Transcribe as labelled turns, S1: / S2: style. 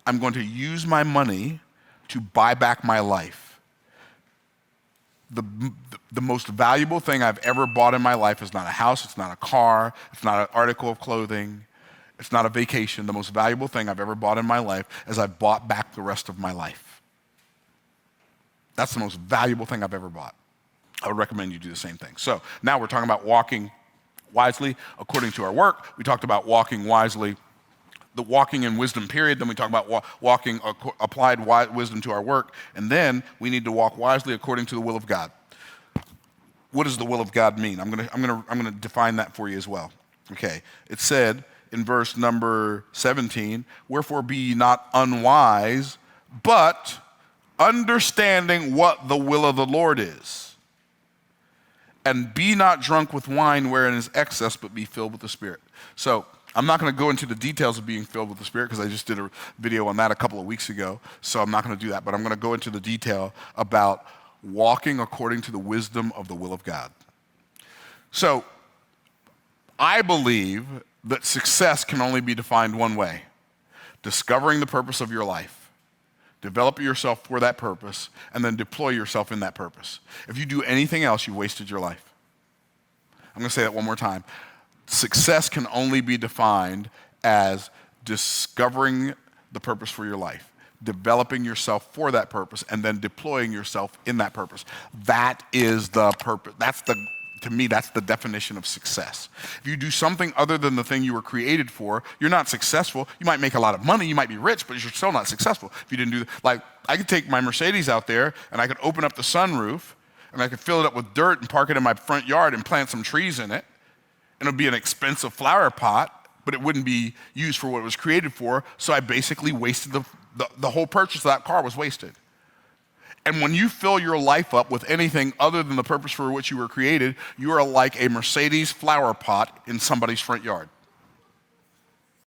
S1: I'm going to use my money to buy back my life. The most valuable thing I've ever bought in my life is not a house, it's not a car, it's not an article of clothing, it's not a vacation. The most valuable thing I've ever bought in my life is I bought back the rest of my life. That's the most valuable thing I've ever bought. I would recommend you do the same thing. So now we're talking about walking wisely according to our work. We talked about walking wisely, the walking in wisdom period. Then we talk about walking applied wisdom to our work. And then we need to walk wisely according to the will of God. What does the will of God mean? I'm gonna define that for you as well. Okay, it said in verse number 17, "Wherefore be ye not unwise, but understanding what the will of the Lord is. And be not drunk with wine wherein is excess, but be filled with the Spirit." So I'm not going to go into the details of being filled with the Spirit because I just did a video on that a couple of weeks ago. So I'm not going to do that, but I'm going to go into the detail about walking according to the wisdom of the will of God. So I believe that success can only be defined one way: discovering the purpose of your life, develop yourself for that purpose, and then deploy yourself in that purpose. If you do anything else, you wasted your life. I'm going to say that one more time. Success can only be defined as discovering the purpose for your life, developing yourself for that purpose, and then deploying yourself in that purpose. That is the purpose. To me, that's the definition of success. If you do something other than the thing you were created for, you're not successful. You might make a lot of money, you might be rich, but you're still not successful if you didn't do that. Like, I could take my Mercedes out there and I could open up the sunroof and I could fill it up with dirt and park it in my front yard and plant some trees in it. And it would be an expensive flower pot, but it wouldn't be used for what it was created for. So I basically wasted the whole purchase of that car was wasted. And when you fill your life up with anything other than the purpose for which you were created, you are like a Mercedes flower pot in somebody's front yard.